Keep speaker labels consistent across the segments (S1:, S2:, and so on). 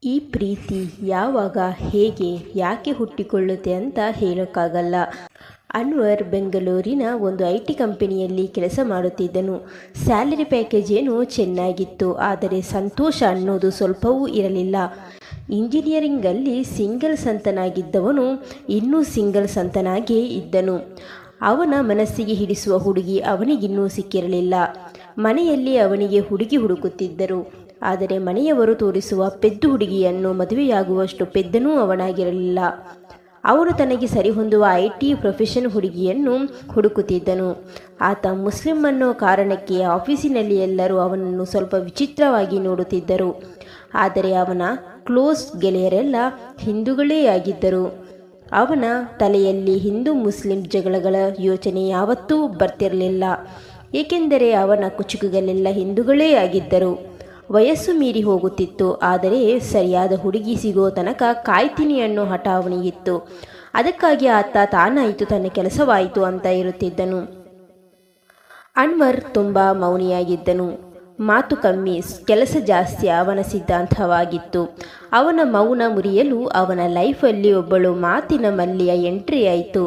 S1: ಈ ಪ್ರೀತಿ ಯಾವಾಗ, ಹೇಗೆ, ಯಾಕೆ ಹುಟ್ಟಿಕೊಳ್ಳುತ್ತೆ ಅಂತ ಹೇಳೋಕ್ಕಾಗಲ್ಲ. ಅನ್ವರ್ ಬೆಂಗಳೂರಿನ ಒಂದು IT ಕಂಪನಿಯಲ್ಲಿ ಕೆಲಸ ಮಾಡುತ್ತಿದ್ದನು. ಸ್ಯಾಲರಿ ಪ್ಯಾಕೇಜ್ ಏನೋ ಚೆನ್ನಾಗಿತ್ತು, ಆದರೆ ಸಂತೋಷ ಅನ್ನೋದು ಸ್ವಲ್ಪವೂ ಇರಲಿಲ್ಲ. ಇಂಜಿನಿಯರಿಂಗಲ್ಲಿ ಸಿಂಗಲ್ ಸಂತನಾಗಿದ್ದವನು ಇನ್ನೂ ಸಿಂಗಲ್ ಸಂತನಾಗೇ ಇದ್ದನು. ಅವನ ಮನಸ್ಸಿಗೆ ಹಿಡಿಸುವ ಹುಡುಗಿ ಅವನಿಗಿನ್ನೂ ಸಿಕ್ಕಿರಲಿಲ್ಲ. ಮನೆಯಲ್ಲಿ ಅವನಿಗೆ ಹುಡುಗಿ ಹುಡುಕುತ್ತಿದ್ದರು. ಆದರೆ ಮನೆಯವರು ತೋರಿಸುವ ಪೆದ್ದು ಹುಡುಗಿಯನ್ನು ಮದುವೆಯಾಗುವಷ್ಟು ಪೆದ್ದನೂ ಅವನಾಗಿರಲಿಲ್ಲ. ಅವನು ತನಗೆ ಸರಿಹೊಂದುವ IT ಪ್ರೊಫೆಷನ್ ಹುಡುಗಿಯನ್ನು ಹುಡುಕುತ್ತಿದ್ದನು. ಆತ ಮುಸ್ಲಿಂ ಅನ್ನೋ ಕಾರಣಕ್ಕೆ ಆಫೀಸಿನಲ್ಲಿ ಎಲ್ಲರೂ ಅವನನ್ನು ಸ್ವಲ್ಪ ವಿಚಿತ್ರವಾಗಿ ನೋಡುತ್ತಿದ್ದರು. ಆದರೆ ಅವನ ಕ್ಲೋಸ್ ಗೆಳೆಯರೆಲ್ಲ ಹಿಂದೂಗಳೇ ಆಗಿದ್ದರು. ಅವನ ತಲೆಯಲ್ಲಿ ಹಿಂದೂ ಮುಸ್ಲಿಂ ಜಗಳಗಳ ಯೋಚನೆ ಯಾವತ್ತೂ ಬರ್ತಿರಲಿಲ್ಲ. ಏಕೆಂದರೆ ಅವನ ಕುಚುಕುಗಳೆಲ್ಲ ಹಿಂದೂಗಳೇ ಆಗಿದ್ದರು. ವಯಸ್ಸು ಮೀರಿ ಹೋಗುತ್ತಿತ್ತು, ಆದರೆ ಸರಿಯಾದ ಹುಡುಗಿ ಸಿಗೋ ತನಕ ಕಾಯ್ತೀನಿ ಅನ್ನೋ ಹಠ ಅವನಿಗಿತ್ತು. ಅದಕ್ಕಾಗಿ ಆತ ತಾನಾಯಿತು ತನ್ನ ಕೆಲಸವಾಯಿತು ಅಂತ ಇರುತ್ತಿದ್ದನು. ಅನ್ವರ್ ತುಂಬ ಮೌನಿಯಾಗಿದ್ದನು. ಮಾತು ಕಮ್ಮಿ, ಕೆಲಸ ಜಾಸ್ತಿ ಅವನ ಸಿದ್ಧಾಂತವಾಗಿತ್ತು. ಅವನ ಮೌನ ಮುರಿಯಲು ಅವನ ಲೈಫಲ್ಲಿ ಒಬ್ಬಳು ಮಾತಿನ ಮಲ್ಲಿಯ ಎಂಟ್ರಿ ಆಯಿತು.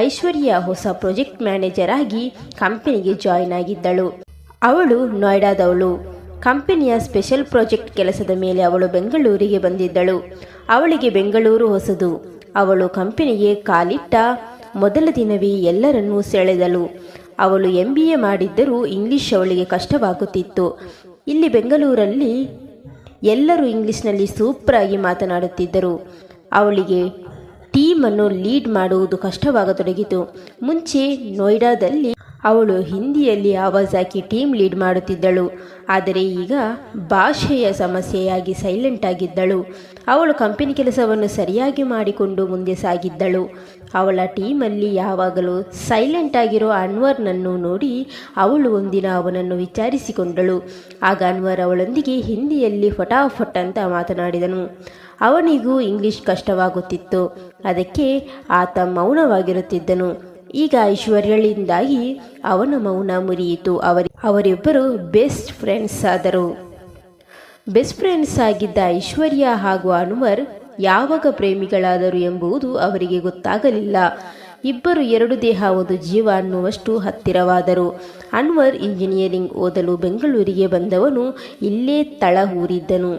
S1: ಐಶ್ವರ್ಯ ಹೊಸ ಪ್ರಾಜೆಕ್ಟ್ ಮ್ಯಾನೇಜರ್ ಆಗಿ ಕಂಪನಿಗೆ ಜಾಯಿನ್ ಆಗಿದ್ದಳು. ಅವಳು ನೋಯ್ಡಾದವಳು. ಕಂಪನಿಯ ಸ್ಪೆಷಲ್ ಪ್ರಾಜೆಕ್ಟ್ ಕೆಲಸದ ಮೇಲೆ ಅವಳು ಬೆಂಗಳೂರಿಗೆ ಬಂದಿದ್ದಳು. ಅವಳಿಗೆ ಬೆಂಗಳೂರು ಹೊಸದು. ಅವಳು ಕಂಪನಿಗೆ ಕಾಲಿಟ್ಟ ಮೊದಲ ದಿನವೇ ಎಲ್ಲರನ್ನೂ ಸೆಳೆದಳು. ಅವಳು MBA ಮಾಡಿದ್ದರೂ ಇಂಗ್ಲಿಷ್ ಅವಳಿಗೆ ಕಷ್ಟವಾಗುತ್ತಿತ್ತು. ಇಲ್ಲಿ ಬೆಂಗಳೂರಲ್ಲಿ ಎಲ್ಲರೂ ಇಂಗ್ಲಿಷ್ನಲ್ಲಿ ಸೂಪರಾಗಿ ಮಾತನಾಡುತ್ತಿದ್ದರು. ಅವಳಿಗೆ ಟೀಮನ್ನು ಲೀಡ್ ಮಾಡುವುದು ಕಷ್ಟವಾಗತೊಡಗಿತು. ಮುಂಚೆ ನೋಯ್ಡಾದಲ್ಲಿ ಅವಳು ಹಿಂದಿಯಲ್ಲಿ ಆವಾಜ್ ಹಾಕಿ ಟೀಮ್ ಲೀಡ್ ಮಾಡುತ್ತಿದ್ದಳು. ಆದರೆ ಈಗ ಭಾಷೆಯ ಸಮಸ್ಯೆಯಾಗಿ ಸೈಲೆಂಟ್ ಆಗಿದ್ದಳು. ಅವಳು ಕಂಪನಿ ಕೆಲಸವನ್ನು ಸರಿಯಾಗಿ ಮಾಡಿಕೊಂಡು ಮುಂದೆ ಸಾಗಿದ್ದಳು. ಅವಳ ಟೀಮಲ್ಲಿ ಯಾವಾಗಲೂ ಸೈಲೆಂಟ್ ಆಗಿರೋ ಅನ್ವರ್ನನ್ನು ನೋಡಿ ಅವಳು ಒಂದಿನ ಅವನನ್ನು ವಿಚಾರಿಸಿಕೊಂಡಳು. ಆಗ ಅನ್ವರ್ ಅವಳೊಂದಿಗೆ ಹಿಂದಿಯಲ್ಲಿ ಫಟಾಫಟ್ ಅಂತ ಮಾತನಾಡಿದನು. ಅವನಿಗೂ ಇಂಗ್ಲಿಷ್ ಕಷ್ಟವಾಗುತ್ತಿತ್ತು. ಅದಕ್ಕೆ ಆತ ಮೌನವಾಗಿರುತ್ತಿದ್ದನು. ಈಗ ಐಶ್ವರ್ಯಳಿಂದಾಗಿ ಅವನ ಮೌನ ಮುರಿಯಿತು. ಅವರಿಬ್ಬರು ಬೆಸ್ಟ್ ಫ್ರೆಂಡ್ಸ್ ಆದರು. ಬೆಸ್ಟ್ ಫ್ರೆಂಡ್ಸ್ ಆಗಿದ್ದ ಐಶ್ವರ್ಯ ಹಾಗೂ ಅನ್ವರ್ ಯಾವಾಗ ಪ್ರೇಮಿಗಳಾದರು ಎಂಬುದು ಅವರಿಗೆ ಗೊತ್ತಾಗಲಿಲ್ಲ. ಇಬ್ಬರು ಎರಡು ದೇಹ ಒಂದು ಜೀವ ಅನ್ನುವಷ್ಟು ಹತ್ತಿರವಾದರು. ಅನ್ವರ್ ಇಂಜಿನಿಯರಿಂಗ್ ಓದಲು ಬೆಂಗಳೂರಿಗೆ ಬಂದವನು ಇಲ್ಲೇ ತಳ ಊರಿದ್ದನು.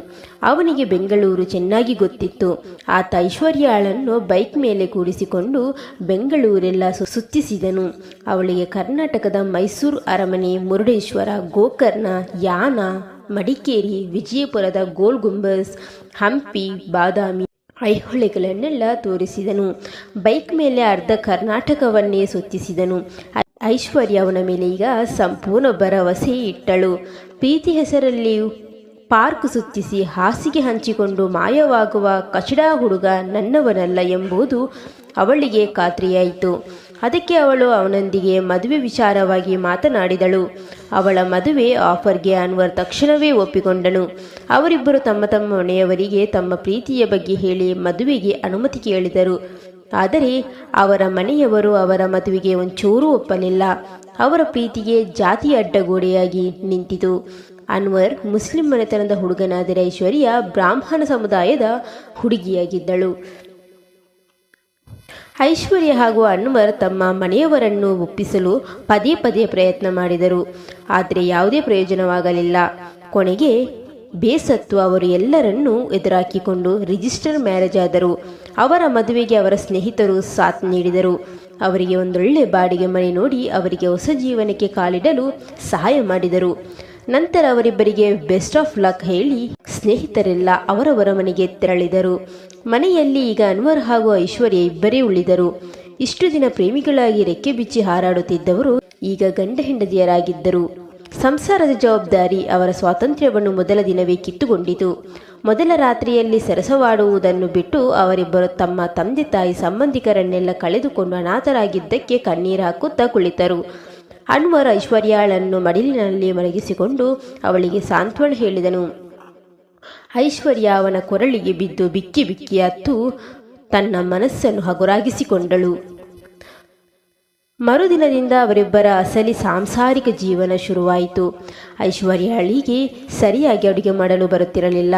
S1: ಅವನಿಗೆ ಬೆಂಗಳೂರು ಚೆನ್ನಾಗಿ ಗೊತ್ತಿತ್ತು. ಆತ ಐಶ್ವರ್ಯಾಳನ್ನು ಬೈಕ್ ಮೇಲೆ ಕೂಡಿಸಿಕೊಂಡು ಬೆಂಗಳೂರೆಲ್ಲ ಸುತ್ತಿಸಿದನು. ಅವಳಿಗೆ ಕರ್ನಾಟಕದ ಮೈಸೂರು ಅರಮನೆ, ಮುರುಡೇಶ್ವರ, ಗೋಕರ್ಣ, ಯಾನ, ಮಡಿಕೇರಿ, ವಿಜಯಪುರದ ಗೋಲ್ ಗುಂಬಸ್, ಹಂಪಿ, ಬಾದಾಮಿ, ಐಹೊಳೆಗಳನ್ನೆಲ್ಲ ತೋರಿಸಿದನು. ಬೈಕ್ ಮೇಲೆ ಅರ್ಧ ಕರ್ನಾಟಕವನ್ನೇ ಸುತ್ತಿಸಿದನು. ಐಶ್ವರ್ಯ ಅವನ ಮೇಲೆ ಈಗ ಸಂಪೂರ್ಣ ಭರವಸೆ ಇಟ್ಟಳು. ಪ್ರೀತಿ ಹೆಸರಲ್ಲಿ ಪಾರ್ಕ್ ಸುತ್ತಿಸಿ ಹಾಸಿಗೆ ಹಂಚಿಕೊಂಡು ಮಾಯವಾಗುವ ಕಚಡಾ ಹುಡುಗ ನನ್ನವನಲ್ಲ ಎಂಬುದು ಅವಳಿಗೆ ಖಾತ್ರಿಯಾಯಿತು. ಅದಕ್ಕೆ ಅವಳು ಅವನೊಂದಿಗೆ ಮದುವೆ ವಿಚಾರವಾಗಿ ಮಾತನಾಡಿದಳು. ಅವಳ ಮದುವೆ ಆಫರ್ಗೆ ಅನ್ವರ್ ತಕ್ಷಣವೇ ಒಪ್ಪಿಕೊಂಡನು. ಅವರಿಬ್ಬರು ತಮ್ಮ ತಮ್ಮ ಮನೆಯವರಿಗೆ ತಮ್ಮ ಪ್ರೀತಿಯ ಬಗ್ಗೆ ಹೇಳಿ ಮದುವೆಗೆ ಅನುಮತಿ ಕೇಳಿದರು. ಆದರೆ ಅವರ ಮನೆಯವರು ಅವರ ಮದುವೆಗೆ ಒಂಚೂರು ಒಪ್ಪಲಿಲ್ಲ. ಅವರ ಪ್ರೀತಿಗೆ ಜಾತಿ ಅಡ್ಡಗೋಡೆಯಾಗಿ ನಿಂತಿತು. ಅನ್ವರ್ ಮುಸ್ಲಿಂ ಮನೆತನದ ಹುಡುಗನಾದರೆ ಐಶ್ವರ್ಯ ಬ್ರಾಹ್ಮಣ ಸಮುದಾಯದ ಹುಡುಗಿಯಾಗಿದ್ದಳು. ಐಶ್ವರ್ಯ ಹಾಗೂ ಅನ್ವರ್ ತಮ್ಮ ಮನೆಯವರನ್ನು ಒಪ್ಪಿಸಲು ಪದೇ ಪದೇ ಪ್ರಯತ್ನ ಮಾಡಿದರು. ಆದರೆ ಯಾವುದೇ ಪ್ರಯೋಜನವಾಗಲಿಲ್ಲ. ಕೊನೆಗೆ ಬೇಸತ್ತು ಅವರು ಎಲ್ಲರನ್ನೂ ಎದುರಾಕಿಕೊಂಡು ರಿಜಿಸ್ಟರ್ ಮ್ಯಾರೇಜ್ ಆದರು. ಅವರ ಮದುವೆಗೆ ಅವರ ಸ್ನೇಹಿತರು ಸಾಥ್ ನೀಡಿದರು. ಅವರಿಗೆ ಒಂದೊಳ್ಳೆ ಬಾಡಿಗೆ ಮನೆ ನೋಡಿ ಅವರಿಗೆ ಹೊಸ ಜೀವನಕ್ಕೆ ಕಾಲಿಡಲು ಸಹಾಯ ಮಾಡಿದರು. ನಂತರ ಅವರಿಬ್ಬರಿಗೆ ಬೆಸ್ಟ್ ಆಫ್ ಲಕ್ ಹೇಳಿ ಸ್ನೇಹಿತರೆಲ್ಲ ಅವರವರ ಮನೆಗೆ ತೆರಳಿದರು. ಮನೆಯಲ್ಲಿ ಈಗ ಅನ್ವರ್ ಹಾಗೂ ಐಶ್ವರ್ಯ ಇಬ್ಬರೇ ಉಳಿದರು. ಇಷ್ಟು ದಿನ ಪ್ರೇಮಿಗಳಾಗಿ ರೆಕ್ಕೆ ಬಿಚ್ಚಿ ಹಾರಾಡುತ್ತಿದ್ದವರು ಈಗ ಗಂಡ ಹೆಂಡತಿಯರಾಗಿದ್ದರು. ಸಂಸಾರದ ಜವಾಬ್ದಾರಿ ಅವರ ಸ್ವಾತಂತ್ರ್ಯವನ್ನು ಮೊದಲ ದಿನವೇ ಕಿತ್ತುಕೊಂಡಿತು. ಮೊದಲ ರಾತ್ರಿಯಲ್ಲಿ ಸರಸವಾಡುವುದನ್ನು ಬಿಟ್ಟು ಅವರಿಬ್ಬರು ತಮ್ಮ ತಂದೆ ತಾಯಿ ಸಂಬಂಧಿಕರನ್ನೆಲ್ಲ ಕಳೆದುಕೊಂಡು ಅನಾಥರಾಗಿದ್ದಕ್ಕೆ ಕಣ್ಣೀರು ಹಾಕುತ್ತಾ ಕುಳಿತರು. ಅನ್ವರ್ ಐಶ್ವರ್ಯಾಳನ್ನು ಮಡಿಲಿನಲ್ಲಿ ಮಲಗಿಸಿಕೊಂಡು ಅವಳಿಗೆ ಸಾಂತ್ವನ ಹೇಳಿದನು. ಐಶ್ವರ್ಯ ಅವನ ಕೊರಳಿಗೆ ಬಿದ್ದು ಬಿಕ್ಕಿ ಬಿಕ್ಕಿ ಅತ್ತು ತನ್ನ ಮನಸ್ಸನ್ನು ಹಗುರಾಗಿಸಿಕೊಂಡಳು. ಮರುದಿನದಿಂದ ಅವರಿಬ್ಬರ ಅಸಲಿ ಸಾಂಸಾರಿಕ ಜೀವನ ಶುರುವಾಯಿತು. ಐಶ್ವರ್ಯಾಳಿಗೆ ಸರಿಯಾಗಿ ಅಡುಗೆ ಮಾಡಲು ಬರುತ್ತಿರಲಿಲ್ಲ.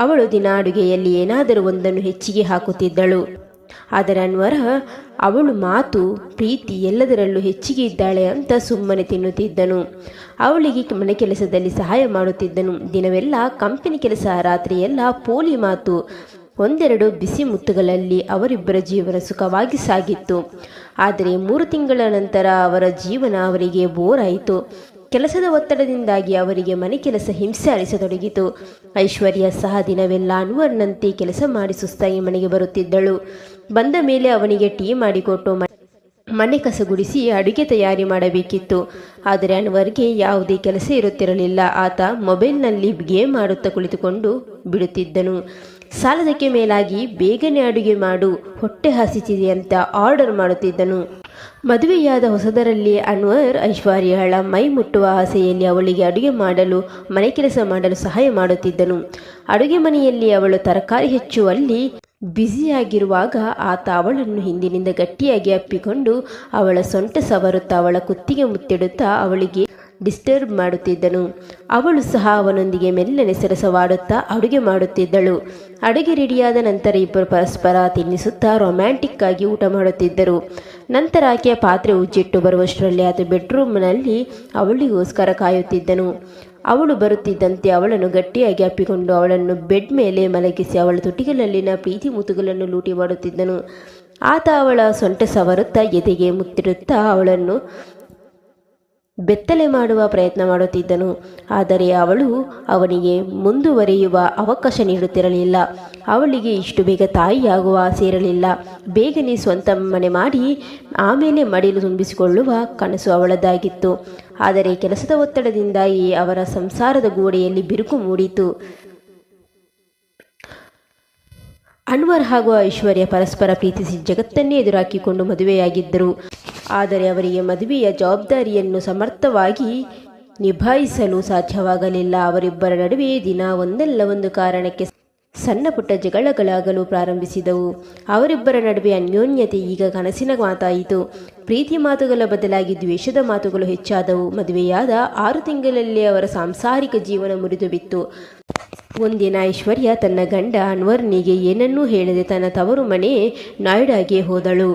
S1: ಅವಳು ದಿನ ಅಡುಗೆಯಲ್ಲಿ ಏನಾದರೂ ಒಂದನ್ನು ಹೆಚ್ಚಿಗೆ ಹಾಕುತ್ತಿದ್ದಳು. ಆದರೆ ಅನ್ವರ ಅವಳು ಮಾತು, ಪ್ರೀತಿ ಎಲ್ಲದರಲ್ಲೂ ಹೆಚ್ಚಿಗೆ ಇದ್ದಾಳೆ ಅಂತ ಸುಮ್ಮನೆ ತಿನ್ನುತ್ತಿದ್ದನು. ಅವಳಿಗೆ ಮನೆ ಕೆಲಸದಲ್ಲಿ ಸಹಾಯ ಮಾಡುತ್ತಿದ್ದನು. ದಿನವೆಲ್ಲ ಕಂಪನಿ ಕೆಲಸ, ರಾತ್ರಿಯೆಲ್ಲ ಪೋಲಿ ಮಾತು. ಒಂದೆರಡು ಬಿಸಿ ಮುತ್ತುಗಳಲ್ಲಿ ಅವರಿಬ್ಬರ ಜೀವನ ಸುಖವಾಗಿ ಸಾಗಿತ್ತು. ಆದರೆ 3 ತಿಂಗಳ ನಂತರ ಅವರ ಜೀವನ ಅವರಿಗೆ ಬೋರ್ ಆಯಿತು. ಕೆಲಸದ ಒತ್ತಡದಿಂದಾಗಿ ಅವರಿಗೆ ಮನೆ ಕೆಲಸ ಹಿಂಸೆ ಅನಿಸತೊಡಗಿತು. ಐಶ್ವರ್ಯ ಸಹ ದಿನವೆಲ್ಲ ಅನ್ವರ್ನಂತೆ ಕೆಲಸ ಮಾಡಿ ಸುಸ್ತಾಗಿ ಮನೆಗೆ ಬರುತ್ತಿದ್ದಳು. ಬಂದ ಮೇಲೆ ಅವನಿಗೆ ಟೀ ಮಾಡಿಕೊಟ್ಟು ಮನೆ ಕಸ ಗುಡಿಸಿ ಅಡುಗೆ ತಯಾರಿ ಮಾಡಬೇಕಿತ್ತು. ಆದರೆ ಅನ್ವರ್ಗೆ ಯಾವುದೇ ಕೆಲಸ ಇರುತ್ತಿರಲಿಲ್ಲ. ಆತ ಮೊಬೈಲ್ನಲ್ಲಿ ಗೇಮ್ ಆಡುತ್ತಾ ಕುಳಿತುಕೊಂಡು ಬಿಡುತ್ತಿದ್ದನು. ಸಾಲದಕ್ಕೆ ಮೇಲಾಗಿ ಬೇಗನೆ ಅಡುಗೆ ಮಾಡು, ಹೊಟ್ಟೆ ಹಸಿತಿದೆ ಅಂತ ಆರ್ಡರ್ ಮಾಡುತ್ತಿದ್ದನು. ಮದುವೆಯಾದ ಹೊಸದರಲ್ಲಿ ಅನ್ವರ್ ಐಶ್ವರ್ಯಳ ಮೈ ಮುಟ್ಟುವ ಆಸೆಯಲ್ಲಿ ಅವಳಿಗೆ ಅಡುಗೆ ಮಾಡಲು, ಮನೆ ಕೆಲಸ ಮಾಡಲು ಸಹಾಯ ಮಾಡುತ್ತಿದ್ದನು. ಅಡುಗೆ ಮನೆಯಲ್ಲಿ ಅವಳು ತರಕಾರಿ ಹೆಚ್ಚುವಲ್ಲಿ ಬ್ಯುಸಿಯಾಗಿರುವಾಗ ಆತ ಅವಳನ್ನು ಹಿಂದಿನಿಂದ ಗಟ್ಟಿಯಾಗಿ ಅಪ್ಪಿಕೊಂಡು ಅವಳ ಸೊಂಟ ಸವರುತ್ತಾ ಅವಳ ಕುತ್ತಿಗೆ ಮುತ್ತಿಡುತ್ತಾ ಅವಳಿಗೆ ಡಿಸ್ಟರ್ಬ್ ಮಾಡುತ್ತಿದ್ದನು. ಅವಳು ಸಹ ಅವನೊಂದಿಗೆ ಮೆಲ್ಲನೆ ಸರಸವಾಡುತ್ತಾ ಅಡುಗೆ ಮಾಡುತ್ತಿದ್ದಳು. ಅಡುಗೆ ರೆಡಿಯಾದ ನಂತರ ಇಬ್ಬರು ಪರಸ್ಪರ ತಿನ್ನಿಸುತ್ತಾ ರೊಮ್ಯಾಂಟಿಕ್ ಆಗಿ ಊಟ ಮಾಡುತ್ತಿದ್ದರು. ನಂತರ ಆಕೆಯ ಪಾತ್ರೆ ಉಜ್ಜಿಟ್ಟು ಬರುವಷ್ಟರಲ್ಲಿ ಆತ ಬೆಡ್ರೂಮ್ನಲ್ಲಿ ಅವಳಿಗೋಸ್ಕರ ಕಾಯುತ್ತಿದ್ದನು. ಅವಳು ಬರುತ್ತಿದ್ದಂತೆ ಅವಳನ್ನು ಗಟ್ಟಿಯಾಗಿ ಅಪ್ಪಿಕೊಂಡು ಅವಳನ್ನು ಬೆಡ್ ಮೇಲೆ ಮಲಗಿಸಿ ಅವಳ ತುಟಿಗಳಲ್ಲಿನ ಪ್ರೀತಿ ಮುತ್ತುಗಳನ್ನು ಲೂಟಿ ಮಾಡುತ್ತಿದ್ದನು. ಆತ ಅವಳ ಸೊಂಟ ಸವರುತ್ತಾ ಎದೆಗೆ ಮುತ್ತಿಡುತ್ತಾ ಅವಳನ್ನು ಬೆತ್ತಲೆ ಮಾಡುವ ಪ್ರಯತ್ನ ಮಾಡುತ್ತಿದ್ದನು. ಆದರೆ ಅವಳು ಅವನಿಗೆ ಮುಂದುವರಿಯುವ ಅವಕಾಶ ನೀಡುತ್ತಿರಲಿಲ್ಲ. ಅವಳಿಗೆ ಇಷ್ಟು ಬೇಗ ತಾಯಿಯಾಗುವ ಆಸೆ ಇರಲಿಲ್ಲ. ಬೇಗನೆ ಸ್ವಂತ ಮನೆ ಮಾಡಿ ಆಮೇಲೆ ಮಡಿಲು ತುಂಬಿಸಿಕೊಳ್ಳುವ ಕನಸು ಅವಳದಾಗಿತ್ತು. ಆದರೆ ಕೆಲಸದ ಒತ್ತಡದಿಂದಾಗಿ ಅವರ ಸಂಸಾರದ ಗೋಡೆಯಲ್ಲಿ ಬಿರುಕು ಮೂಡಿತು. ಅನ್ವರ್ ಹಾಗೂ ಐಶ್ವರ್ಯ ಪರಸ್ಪರ ಪ್ರೀತಿಸಿ ಜಗತ್ತನ್ನೇ ಎದುರಾಕಿಕೊಂಡು ಮದುವೆಯಾಗಿದ್ದರು. ಆದರೆ ಅವರಿಗೆ ಮದುವೆಯ ಜವಾಬ್ದಾರಿಯನ್ನು ಸಮರ್ಥವಾಗಿ ನಿಭಾಯಿಸಲು ಸಾಧ್ಯವಾಗಲಿಲ್ಲ. ಅವರಿಬ್ಬರ ನಡುವೆ ದಿನ ಒಂದಲ್ಲ ಒಂದು ಕಾರಣಕ್ಕೆ ಸಣ್ಣ ಪುಟ್ಟ ಜಗಳಗಳಾಗಲು ಪ್ರಾರಂಭಿಸಿದವು. ಅವರಿಬ್ಬರ ನಡುವೆ ಅನ್ಯೋನ್ಯತೆ ಈಗ ಕನಸಿನ ಮಾತಾಯಿತು. ಪ್ರೀತಿ ಮಾತುಗಳ ಬದಲಾಗಿ ದ್ವೇಷದ ಮಾತುಗಳು ಹೆಚ್ಚಾದವು. ಮದುವೆಯಾದ 6 ತಿಂಗಳಲ್ಲಿ ಅವರ ಸಾಂಸಾರಿಕ ಜೀವನ ಮುರಿದು ಬಿತ್ತು. ಒಂದಿನ ಐಶ್ವರ್ಯ ತನ್ನ ಗಂಡ ಅನ್ವರ್ನಿಗೆ ಏನನ್ನೂ ಹೇಳದೆ ತನ್ನ ತವರು ಮನೆ ನಾಯ್ಡಾಗೆ ಹೋದಳು.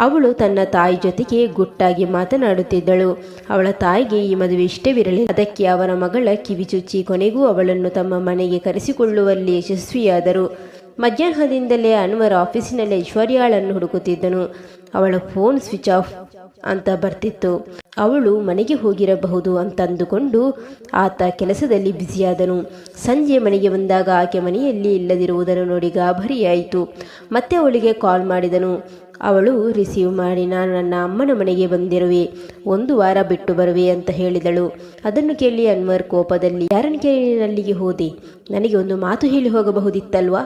S1: ಅವಳು ತನ್ನ ತಾಯಿ ಜೊತೆಗೆ ಗುಟ್ಟಾಗಿ ಮಾತನಾಡುತ್ತಿದ್ದಳು. ಅವಳ ತಾಯಿಗೆ ಈ ಮದುವೆ ಇಷ್ಟವಿರಲಿಲ್ಲ. ಅದಕ್ಕೆ ಅವರ ಮಗಳ ಕಿವಿಚುಚ್ಚಿ ಕೊನೆಗೂ ಅವಳನ್ನು ತಮ್ಮ ಮನೆಗೆ ಕರೆಸಿಕೊಳ್ಳುವಲ್ಲಿ ಯಶಸ್ವಿಯಾದರು. ಮಧ್ಯಾಹ್ನದಿಂದಲೇ ಅನ್ವರ್ ಆಫೀಸಿನಲ್ಲಿ ಐಶ್ವರ್ಯಾಳನ್ನು ಹುಡುಕುತ್ತಿದ್ದನು. ಅವಳ ಫೋನ್ ಸ್ವಿಚ್ ಆಫ್ ಅಂತ ಬರ್ತಿತ್ತು. ಅವಳು ಮನೆಗೆ ಹೋಗಿರಬಹುದು ಅಂತ ಅಂದುಕೊಂಡು ಆತ ಕೆಲಸದಲ್ಲಿ ಬ್ಯುಸಿಯಾದನು. ಸಂಜೆ ಮನೆಗೆ ಬಂದಾಗ ಆಕೆ ಮನೆಯಲ್ಲಿ ಇಲ್ಲದಿರುವುದನ್ನು ನೋಡಿ ಗಾಬರಿಯಾಯಿತು. ಮತ್ತೆ ಅವಳಿಗೆ ಕಾಲ್ ಮಾಡಿದನು. ಅವಳು ರಿಸೀವ್ ಮಾಡಿ, ನಾನು ನನ್ನ ಅಮ್ಮನ ಮನೆಗೆ ಬಂದಿರುವೆ, 1 ವಾರ ಬಿಟ್ಟು ಬರುವೆ ಅಂತ ಹೇಳಿದಳು. ಅದನ್ನು ಕೇಳಿ ಅನ್ವರ್ ಕೋಪದಲ್ಲಿ, ಯಾರನ್ನು ಕೇಳಿ ಅಲ್ಲಿಗೆ ಹೋದೆ? ನನಗೆ ಒಂದು ಮಾತು ಹೇಳಿ ಹೋಗಬಹುದಿತ್ತಲ್ವಾ?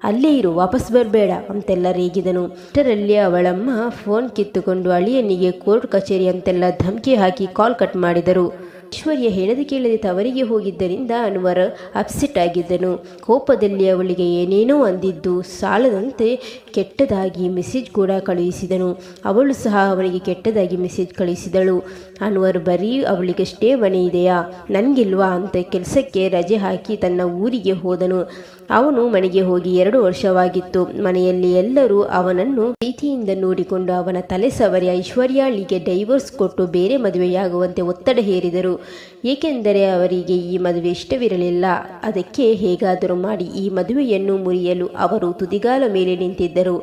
S1: ಅಲ್ಲೇ ಇರು, ವಾಪಸ್ ಬರಬೇಡ ಅಂತೆಲ್ಲ ರೇಗಿದನು. ಅಷ್ಟರಲ್ಲಿ ಅವಳಮ್ಮ ಫೋನ್ ಕಿತ್ತುಕೊಂಡು ಅಳಿಯನಿಗೆ ಕೋರ್ಟ್ ಕಚೇರಿ ಅಂತೆಲ್ಲ ಧಮಕಿ ಹಾಕಿ ಕಾಲ್ ಕಟ್ ಮಾಡಿದರು. ಐಶ್ವರ್ಯ ಹೇಳದೆ ಕೇಳದೆ ತವರಿಗೆ ಹೋಗಿದ್ದರಿಂದ ಅನ್ವರ್ ಅಪ್ಸೆಟ್ ಆಗಿದ್ದನು. ಕೋಪದಲ್ಲಿ ಅವಳಿಗೆ ಏನೇನೋ ಅಂದಿದ್ದು ಸಾಲದಂತೆ ಕೆಟ್ಟದಾಗಿ ಮೆಸೇಜ್ ಕೂಡ ಕಳುಹಿಸಿದನು. ಅವಳು ಸಹ ಅವನಿಗೆ ಕೆಟ್ಟದಾಗಿ ಮೆಸೇಜ್ ಕಳುಹಿಸಿದಳು. ಅನ್ವರ್ ಬರೀ ಅವಳಿಗಷ್ಟೇ ಮನೆ ಇದೆಯಾ, ನನಗಿಲ್ವಾ ಅಂತ ಕೆಲಸಕ್ಕೆ ರಜೆ ಹಾಕಿ ತನ್ನ ಊರಿಗೆ ಹೋದನು. ಅವನು ಮನೆಗೆ ಹೋಗಿ 2 ವರ್ಷವಾಗಿತ್ತು. ಮನೆಯಲ್ಲಿ ಎಲ್ಲರೂ ಅವನನ್ನು ಪ್ರೀತಿಯಿಂದ ನೋಡಿಕೊಂಡು ಅವನ ತಲೆ ಸವರಿ ಐಶ್ವರ್ಯಾಳಿಗೆ ಡೈವೋರ್ಸ್ ಕೊಟ್ಟು ಬೇರೆ ಮದುವೆಯಾಗುವಂತೆ ಒತ್ತಡ ಹೇರಿದರು. ಏಕೆಂದರೆ ಅವರಿಗೆ ಈ ಮದುವೆ ಇಷ್ಟವಿರಲಿಲ್ಲ. ಅದಕ್ಕೆ ಹೇಗಾದರೂ ಮಾಡಿ ಈ ಮದುವೆಯನ್ನು ಮುರಿಯಲು ಅವರು ತುದಿಗಾಲ ಮೇಲೆ ನಿಂತಿದ್ದರು.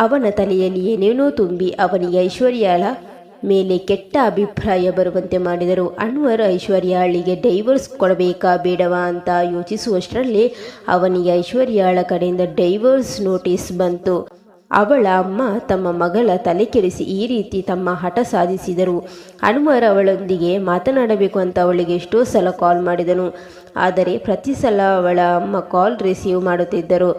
S1: ಅವನ ತಲೆಯಲ್ಲಿ ಏನೇನೋ ತುಂಬಿ ಅವನಿಗೆ ಐಶ್ವರ್ಯಾಳ ಮೇಲೆ ಕೆಟ್ಟ ಅಭಿಪ್ರಾಯ ಬರುವಂತೆ ಮಾಡಿದರು. ಅನ್ವರ್ ಐಶ್ವರ್ಯಾಳಿಗೆ ಡೈವೋರ್ಸ್ ಕೊಡಬೇಕಾ ಬೇಡವಾ ಅಂತ ಯೋಚಿಸುವಷ್ಟರಲ್ಲೇ ಅವನಿಗೆ ಐಶ್ವರ್ಯಾಳ ಕಡೆಯಿಂದ ಡೈವೋರ್ಸ್ ನೋಟಿಸ್ ಬಂತು. ಅವಳ ಅಮ್ಮ ತಮ್ಮ ಮಗಳ ತಲೆ ಕೆಡಿಸಿ ಈ ರೀತಿ ತಮ್ಮ ಹಠ ಸಾಧಿಸಿದರು. ಅನ್ವರ್ ಅವಳೊಂದಿಗೆ ಮಾತನಾಡಬೇಕು ಅಂತ ಅವಳಿಗೆ ಎಷ್ಟೋ ಸಲ ಕಾಲ್ ಮಾಡಿದನು. ಆದರೆ ಪ್ರತಿ ಸಲ ಅವಳ ಅಮ್ಮ ಕಾಲ್ ರಿಸೀವ್ ಮಾಡುತ್ತಿದ್ದರು,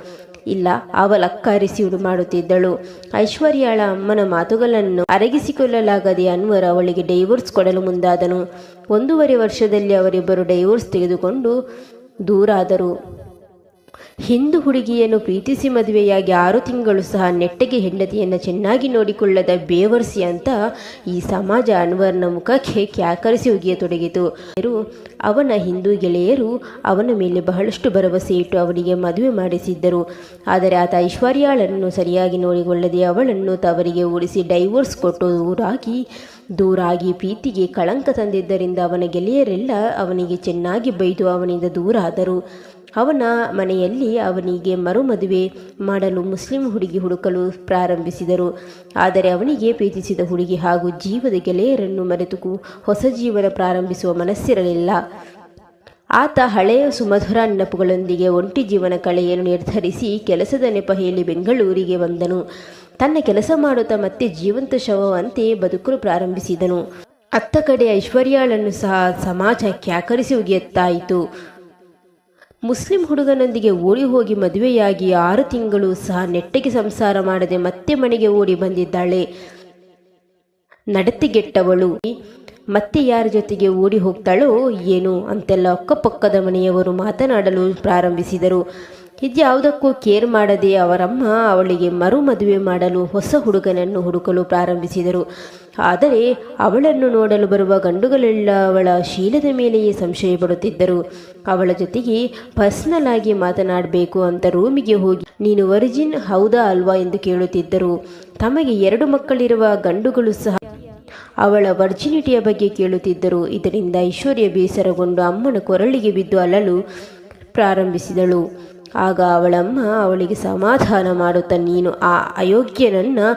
S1: ಇಲ್ಲ ಅವಳ ಅಕ್ಕ ರಿಸೀವ್ ಮಾಡುತ್ತಿದ್ದಳು. ಐಶ್ವರ್ಯಾಳ ಅಮ್ಮನ ಮಾತುಗಳನ್ನು ಅರಗಿಸಿಕೊಳ್ಳಲಾಗದೆ ಅನ್ವರ್ ಅವಳಿಗೆ ಡೈವೋರ್ಸ್ ಕೊಡಲು ಮುಂದಾದನು. 1.5 ವರ್ಷದಲ್ಲಿ ಅವರಿಬ್ಬರು ಡೈವೋರ್ಸ್ ತೆಗೆದುಕೊಂಡು ದೂರಾದರು. ಹಿಂದೂ ಹುಡುಗಿಯನ್ನು ಪ್ರೀತಿಸಿ ಮದುವೆಯಾಗಿ 6 ತಿಂಗಳು ಸಹ ನೆಟ್ಟಗೆ ಹೆಂಡತಿಯನ್ನು ಚೆನ್ನಾಗಿ ನೋಡಿಕೊಳ್ಳದ ಬೇವರ್ಸಿ ಅಂತ ಈ ಸಮಾಜ ಅನ್ವರ್ನ ಮುಖಕ್ಕೆ ಕ್ಯಾಕರಿಸಿ ಉಗಿಯತೊಡಗಿತು. ಅವನ ಹಿಂದೂ ಗೆಳೆಯರು ಅವನ ಮೇಲೆ ಬಹಳಷ್ಟು ಭರವಸೆ ಇಟ್ಟು ಅವನಿಗೆ ಮದುವೆ ಮಾಡಿಸಿದ್ದರು. ಆದರೆ ಆತ ಐಶ್ವರ್ಯಾಳನ್ನು ಸರಿಯಾಗಿ ನೋಡಿಕೊಳ್ಳದೆ ಅವಳನ್ನು ತವರಿಗೆ ಓಡಿಸಿ ಡೈವೋರ್ಸ್ ಕೊಟ್ಟು ದೂರಾಗಿ ಪ್ರೀತಿಗೆ ಕಳಂಕ ತಂದಿದ್ದರಿಂದ ಅವನ ಗೆಳೆಯರೆಲ್ಲ ಅವನಿಗೆ ಚೆನ್ನಾಗಿ ಬೈದು ಅವನಿಂದ ದೂರ ಆದರು. ಅವನ ಮನೆಯಲ್ಲಿ ಅವನಿಗೆ ಮರುಮದುವೆ ಮಾಡಲು ಮುಸ್ಲಿಂ ಹುಡುಗಿ ಹುಡುಕಲು ಪ್ರಾರಂಭಿಸಿದರು. ಆದರೆ ಅವನಿಗೆ ಪ್ರೀತಿಸಿದ ಹುಡುಗಿ ಹಾಗೂ ಜೀವದ ಗೆಳೆಯರನ್ನು ಮರೆತು ಹೊಸ ಜೀವನ ಪ್ರಾರಂಭಿಸುವ ಮನಸ್ಸಿರಲಿಲ್ಲ. ಆತ ಹಳೆಯ ಸುಮಧುರ ನೆನಪುಗಳೊಂದಿಗೆ ಒಂಟಿ ಜೀವನ ಕಳೆಯಲು ನಿರ್ಧರಿಸಿ ಕೆಲಸದ ನೆಪ ಹೇಳಿ ಬೆಂಗಳೂರಿಗೆ ಬಂದನು. ತನ್ನ ಕೆಲಸ ಮಾಡುತ್ತಾ ಮತ್ತೆ ಜೀವಂತ ಶವವಂತೆ ಬದುಕಲು ಪ್ರಾರಂಭಿಸಿದನು. ಅತ್ತ ಕಡೆ ಐಶ್ವರ್ಯಾಳನ್ನು ಸಹ ಸಮಾಜ ಕ್ಯಾಕರಿಸಿ ಉಗಿಯುತ್ತಾಯಿತು. ಮುಸ್ಲಿಂ ಹುಡುಗನೊಂದಿಗೆ ಓಡಿ ಹೋಗಿ ಮದುವೆಯಾಗಿ 6 ತಿಂಗಳು ಸಹ ನೆಟ್ಟಗೆ ಸಂಸಾರ ಮಾಡದೆ ಮತ್ತೆ ಮನೆಗೆ ಓಡಿ ಬಂದಿದ್ದಾಳೆ. ನಡತೆಗೆಟ್ಟವಳು ಮತ್ತೆ ಯಾರ ಜೊತೆಗೆ ಓಡಿ ಹೋಗ್ತಾಳೋ ಏನೋ ಅಂತೆಲ್ಲ ಅಕ್ಕಪಕ್ಕದ ಮನೆಯವರು ಮಾತನಾಡಲು ಪ್ರಾರಂಭಿಸಿದರು. ಇದ್ಯಾವುದಕ್ಕೂ ಕೇರ್ ಮಾಡದೆ ಅವರಮ್ಮ ಅವಳಿಗೆ ಮರು ಮದುವೆ ಮಾಡಲು ಹೊಸ ಹುಡುಗನನ್ನು ಹುಡುಕಲು ಪ್ರಾರಂಭಿಸಿದರು. ಆದರೆ ಅವಳನ್ನು ನೋಡಲು ಬರುವ ಗಂಡುಗಳೆಲ್ಲ ಅವಳ ಶೀಲದ ಮೇಲೆಯೇ ಸಂಶಯ ಪಡುತ್ತಿದ್ದರು. ಅವಳ ಜೊತೆಗೆ ಪರ್ಸನಲ್ ಆಗಿ ಮಾತನಾಡಬೇಕು ಅಂತ ರೂಮಿಗೆ ಹೋಗಿ ನೀನು ವರ್ಜಿನ್ ಹೌದಾ ಅಲ್ವಾ ಎಂದು ಕೇಳುತ್ತಿದ್ದರು. ತಮಗೆ 2 ಮಕ್ಕಳಿರುವ ಗಂಡುಗಳು ಸಹ ಅವಳ ವರ್ಜಿನಿಟಿಯ ಬಗ್ಗೆ ಕೇಳುತ್ತಿದ್ದರು. ಇದರಿಂದ ಐಶ್ವರ್ಯ ಬೇಸರಗೊಂಡು ಅಮ್ಮನ ಕೊರಳಿಗೆ ಬಿದ್ದು ಅಳಲು ಪ್ರಾರಂಭಿಸಿದಳು. ಆಗ ಅವಳಮ್ಮ ಅವಳಿಗೆ ಸಮಾಧಾನ ಮಾಡುತ್ತಾ ನೀನು ಆ ಅಯೋಗ್ಯನನ್ನು